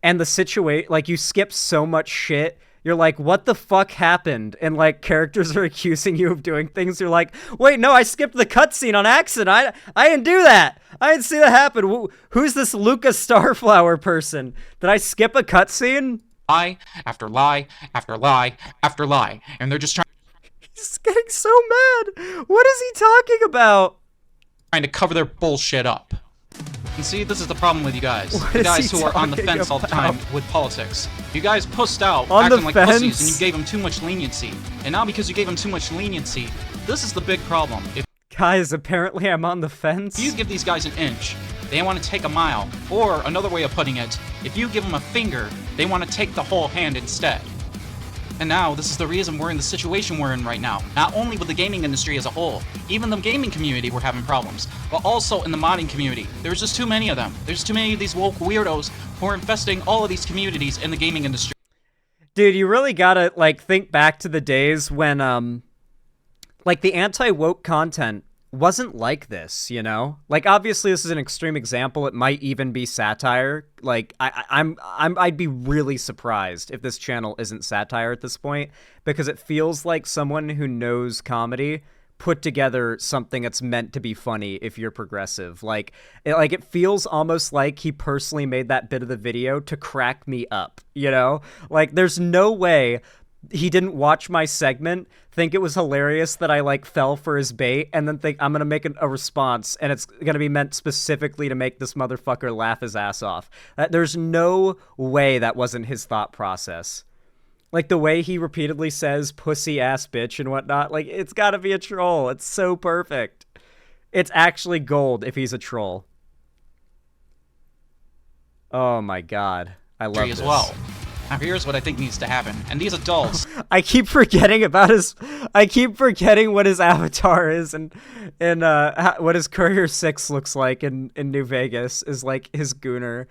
and the situation... Like, you skip so much shit... You're like, what the fuck happened? And, like, characters are accusing you of doing things. You're like, wait, no, I skipped the cutscene on accident. I didn't do that. I didn't see that happen. Who's this Lucas Starflower person? Did I skip a cutscene? Lie after lie after lie after lie. And they're just trying... He's getting so mad. What is he talking about? Trying to cover their bullshit up. And see, this is the problem with you guys. The guys who are on the fence all the time with politics. You guys pushed out, acting like pussies, and you gave them too much leniency. And now because you gave them too much leniency, this is the big problem. Guys, apparently I'm on the fence. If you give these guys an inch, they want to take a mile. Or, another way of putting it, if you give them a finger, they want to take the whole hand instead. And now, this is the reason we're in the situation we're in right now. Not only with the gaming industry as a whole, even the gaming community we're having problems, but also in the modding community. There's just too many of them. There's too many of these woke weirdos who are infesting all of these communities in the gaming industry. Dude, you really gotta, like, think back to the days when, like, the anti-woke content wasn't like this, you know? Like, obviously this is an extreme example. It might even be satire. Like, I'd be really surprised if this channel isn't satire at this point, because it feels like someone who knows comedy put together something that's meant to be funny if you're progressive. Like it feels almost like he personally made that bit of the video to crack me up, you know? Like, there's no way he didn't watch my segment, think it was hilarious that I, like, fell for his bait, and then think I'm gonna make a response, and it's gonna be meant specifically to make this motherfucker laugh his ass off. There's no way that wasn't his thought process. Like, the way he repeatedly says pussy ass bitch and whatnot, like, it's gotta be a troll. It's so perfect. It's actually gold if he's a troll. Oh my god. I love this. As well. Now here's what I think needs to happen. And these adults... I keep forgetting about his... I keep forgetting what his avatar is and what his Courier 6 looks like in New Vegas is, like, his Gooner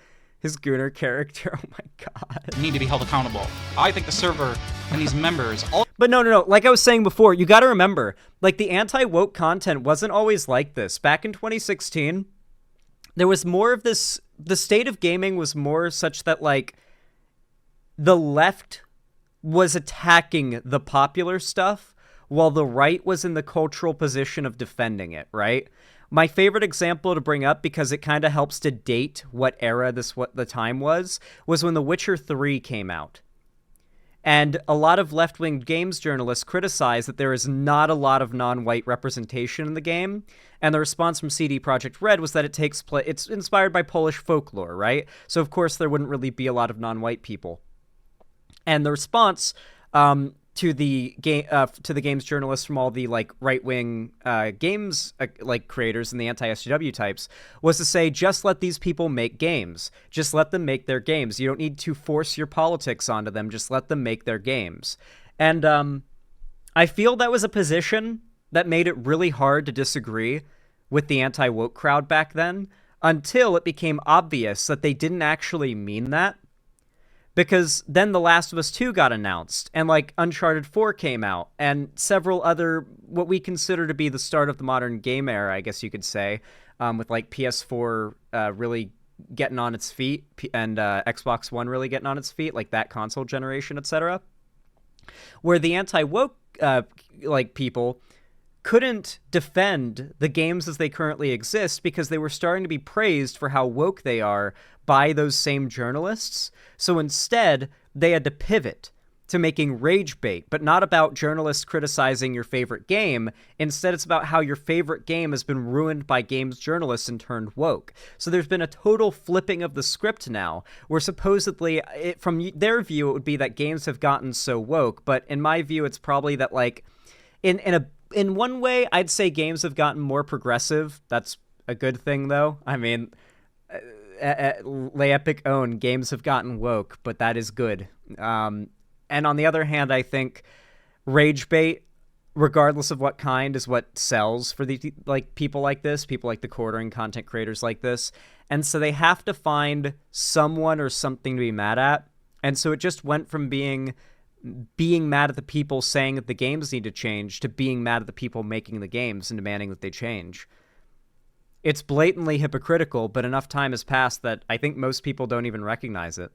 character. Oh my god. Need to be held accountable. I think the server and these members... all. But no. Like I was saying before, you gotta remember, like, the anti-woke content wasn't always like this. Back in 2016, there was more of this... The state of gaming was more such that, like, the left was attacking the popular stuff while the right was in the cultural position of defending it, right? My favorite example to bring up, because it kind of helps to date what era what the time was when The Witcher 3 came out. And a lot of left-wing games journalists criticized that there is not a lot of non-white representation in the game, and the response from CD Projekt Red was that it's inspired by Polish folklore, right? So of course there wouldn't really be a lot of non-white people. And the response to the games journalists from all the like right-wing games like creators and the anti-SJW types was to say, just let these people make games. Just let them make their games. You don't need to force your politics onto them. Just let them make their games. And I feel that was a position that made it really hard to disagree with the anti-woke crowd back then, until it became obvious that they didn't actually mean that. Because then The Last of Us 2 got announced, and like Uncharted 4 came out, and several other, what we consider to be the start of the modern game era, I guess you could say, with like PS4 really getting on its feet, and Xbox One really getting on its feet, like that console generation, etc. Where the anti-woke like people couldn't defend the games as they currently exist because they were starting to be praised for how woke they are by those same journalists. So instead, they had to pivot to making rage bait, but not about journalists criticizing your favorite game. Instead, it's about how your favorite game has been ruined by games journalists and turned woke. So there's been a total flipping of the script now, where supposedly, from their view, it would be that games have gotten so woke, but in my view, it's probably that, like, in one way, I'd say games have gotten more progressive. That's a good thing, though. I mean, lay epic own, games have gotten woke, but that is good. And on the other hand, I think rage bait, regardless of what kind, is what sells for the like people like this, people like the quartering content creators like this. And so they have to find someone or something to be mad at. And so it just went from being mad at the people saying that the games need to change to being mad at the people making the games and demanding that they change. It's blatantly hypocritical, but enough time has passed that I think most people don't even recognize it.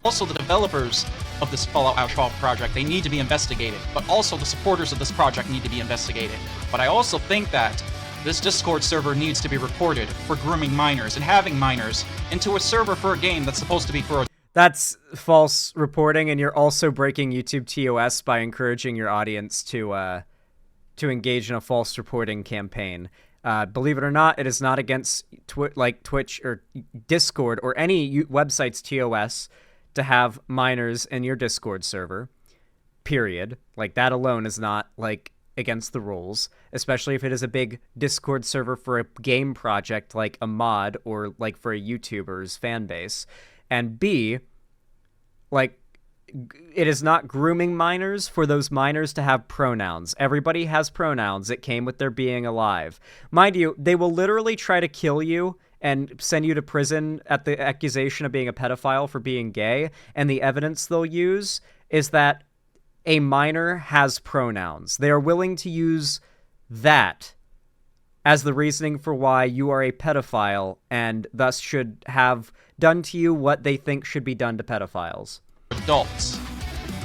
Also, the developers of this Fallout Ashfall project, they need to be investigated, but also the supporters of this project need to be investigated. But I also think that this Discord server needs to be reported for grooming minors and having minors into a server for a game that's supposed to be for a... That's false reporting, and you're also breaking YouTube TOS by encouraging your audience to engage in a false reporting campaign. Believe it or not, it is not against Twitch or Discord or any website's TOS to have minors in your Discord server, period. Like, that alone is not, like, against the rules, especially if it is a big Discord server for a game project like a mod or, like, for a YouTuber's fan base. And B, like, it is not grooming minors for those minors to have pronouns. Everybody has pronouns. It came with their being alive. Mind you, they will literally try to kill you and send you to prison at the accusation of being a pedophile for being gay, and the evidence they'll use is that a minor has pronouns. They are willing to use that as the reasoning for why you are a pedophile and thus should have done to you what they think should be done to pedophiles. Adults.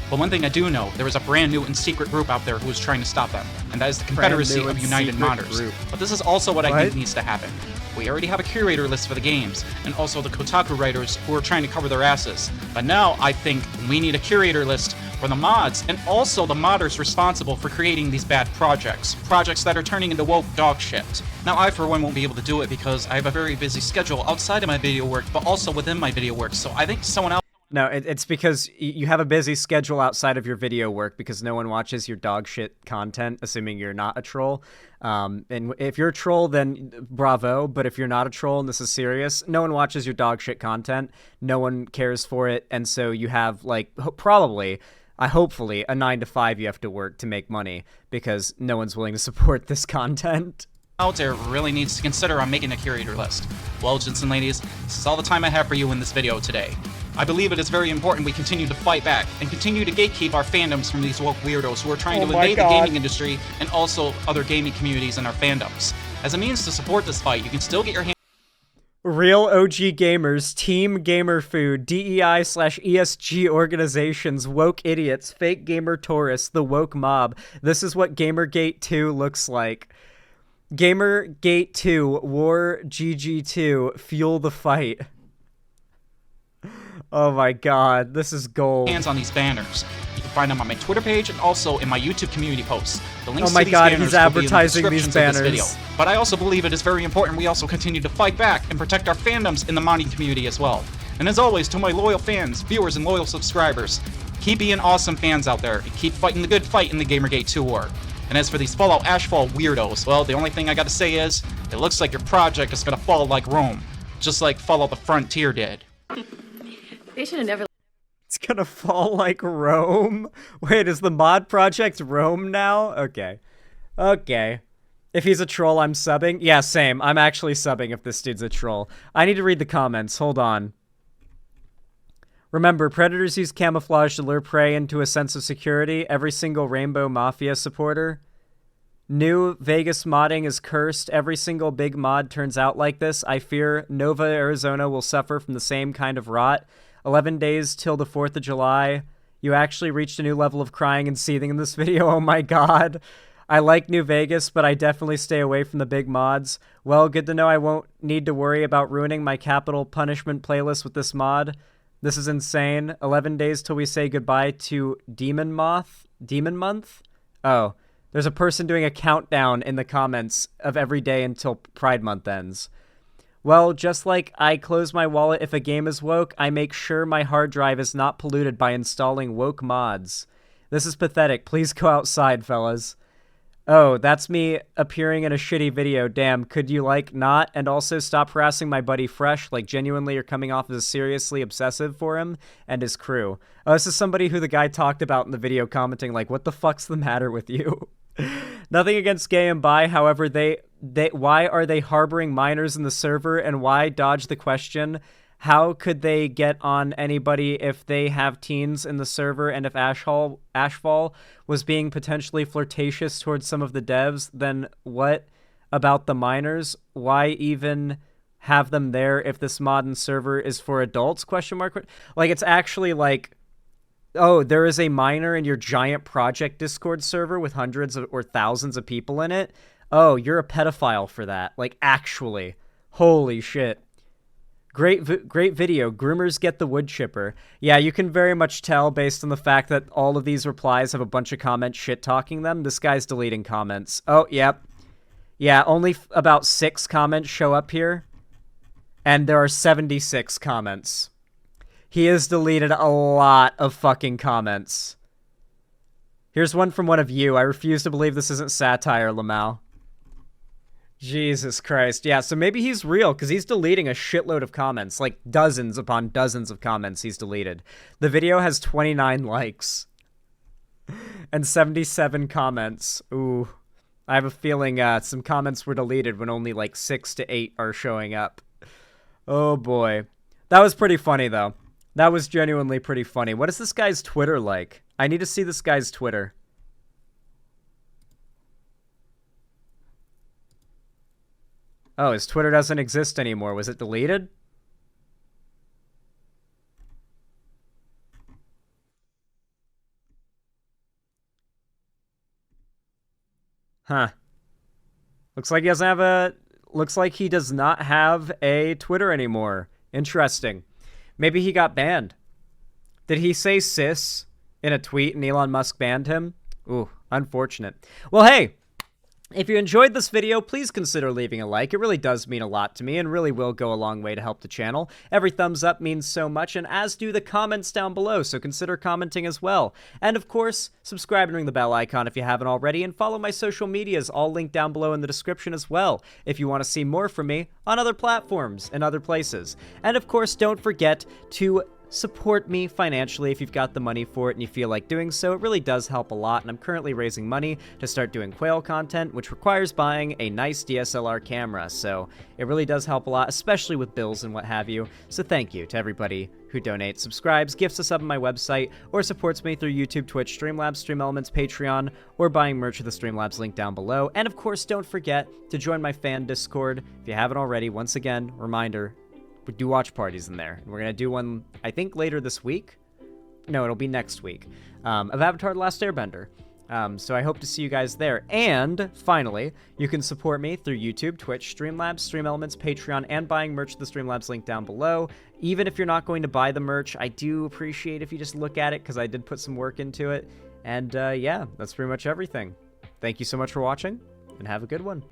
But one thing I do know, there is a brand new and secret group out there who is trying to stop them, and that is the Confederacy of United Modders. But this is also what I think needs to happen. We already have a curator list for the games, and also the Kotaku writers who are trying to cover their asses. But now I think we need a curator list for the mods, and also the modders responsible for creating these bad projects that are turning into woke dog shit. Now I for one won't be able to do it because I have a very busy schedule outside of my video work, but also within my video work, so I think someone else... No, it's because you have a busy schedule outside of your video work because no one watches your dog shit content, assuming you're not a troll. And if you're a troll, then bravo. But if you're not a troll and this is serious, no one watches your dog shit content. No one cares for it. And so you have, like, hopefully, a 9 to 5 you have to work to make money because no one's willing to support this content. Out there really needs to consider on making a curator list. Well, gents and ladies, this is all the time I have for you in this video today. I believe it is very important we continue to fight back and continue to gatekeep our fandoms from these woke weirdos who are trying to invade the gaming industry and also other gaming communities and our fandoms. As a means to support this fight, you can still get your hands... Real OG gamers, Team Gamer Food, DEI/ESG organizations, woke idiots, fake gamer tourists, the woke mob. This is what Gamergate 2 looks like. Gamergate 2, War GG2, fuel the fight. Oh my god, this is gold. Hands on these banners. You can find them on my Twitter page and also in my YouTube community posts. The links oh my to these god, banners he's advertising will be in the these descriptions banners. of this video. But I also believe it is very important we also continue to fight back and protect our fandoms in the modding community as well. And as always, to my loyal fans, viewers, and loyal subscribers, Keep being awesome fans out there, and keep fighting the good fight in the Gamergate tour. And as for these Fallout Ashfall weirdos, well, the only thing I gotta say is, it looks like your project is gonna fall like Rome, just like Fallout the Frontier did. They should have never. It's gonna fall like Rome? Wait, is the mod project Rome now? Okay. Okay. If he's a troll, I'm subbing? Yeah, same. I'm actually subbing if this dude's a troll. I need to read the comments. Hold on. Remember, predators use camouflage to lure prey into a sense of security. Every single Rainbow Mafia supporter. New Vegas modding is cursed. Every single big mod turns out like this. I fear Nova, Arizona will suffer from the same kind of rot. 11 days till the 4th of July. You actually reached a new level of crying and seething in this video. Oh my god. I like New Vegas, but I definitely stay away from the big mods. Well, good to know I won't need to worry about ruining my capital punishment playlist with this mod. This is insane. 11 days till we say goodbye to Demon Month? Oh, there's a person doing a countdown in the comments of every day until Pride Month ends. Well, just like I close my wallet if a game is woke, I make sure my hard drive is not polluted by installing woke mods. This is pathetic. Please go outside, fellas. Oh, that's me appearing in a shitty video. Damn, could you, like, not? And also stop harassing my buddy Fresh. Like, genuinely, you're coming off as seriously obsessive for him and his crew. Oh, this is somebody who the guy talked about in the video commenting, like, what the fuck's the matter with you? Nothing against gay and bi, however, why are they harboring minors in the server, and why dodge the question? How could they get on anybody if they have teens in the server, and if Ashfall was being potentially flirtatious towards some of the devs, then what about the minors? Why even have them there if this modern server is for adults? Question mark. Like, it's actually like, oh, there is a minor in your giant project Discord server with hundreds or thousands of people in it? Oh, you're a pedophile for that. Like, actually. Holy shit. Great video. Groomers get the wood chipper. Yeah, you can very much tell based on the fact that all of these replies have a bunch of comments shit-talking them. This guy's deleting comments. Oh, yep. Yeah, only about 6 comments show up here. And there are 76 comments. He has deleted a lot of fucking comments. Here's one from one of you. I refuse to believe this isn't satire, Lamau. Jesus Christ. Yeah, so maybe he's real, because he's deleting a shitload of comments. Like, dozens upon dozens of comments he's deleted. The video has 29 likes. And 77 comments. Ooh. I have a feeling some comments were deleted when only like 6 to 8 are showing up. Oh boy. That was pretty funny, though. That was genuinely pretty funny. What is this guy's Twitter like? I need to see this guy's Twitter. Oh, his Twitter doesn't exist anymore. Was it deleted? Huh. Looks like he doesn't have a... Looks like he does not have a Twitter anymore. Interesting. Maybe he got banned. Did he say cis in a tweet and Elon Musk banned him? Ooh, unfortunate. Well, hey, if you enjoyed this video, please consider leaving a like. It really does mean a lot to me and really will go a long way to help the channel. Every thumbs up means so much, and as do the comments down below, so consider commenting as well. And of course, subscribe and ring the bell icon if you haven't already, and follow my social medias, all linked down below in the description as well, if you want to see more from me on other platforms and other places. And of course, don't forget to support me financially if you've got the money for it and you feel like doing so. It really does help a lot, and I'm currently raising money to start doing quail content, which requires buying a nice DSLR camera, so it really does help a lot, especially with bills and what have you. So thank you to everybody who donates, subscribes, gifts a sub on my website, or supports me through YouTube, Twitch, Streamlabs, Stream Elements, Patreon, or buying merch with the Streamlabs link down below. And of course, don't forget to join my fan Discord if you haven't already. Once again, reminder, we do watch parties in there. We're going to do one, I think, later this week. No, it'll be next week. Of Avatar: The Last Airbender. So I hope to see you guys there. And finally, you can support me through YouTube, Twitch, Streamlabs, Stream Elements, Patreon, and buying merch with the Streamlabs link down below. Even if you're not going to buy the merch, I do appreciate if you just look at it, because I did put some work into it. And yeah, that's pretty much everything. Thank you so much for watching, and have a good one.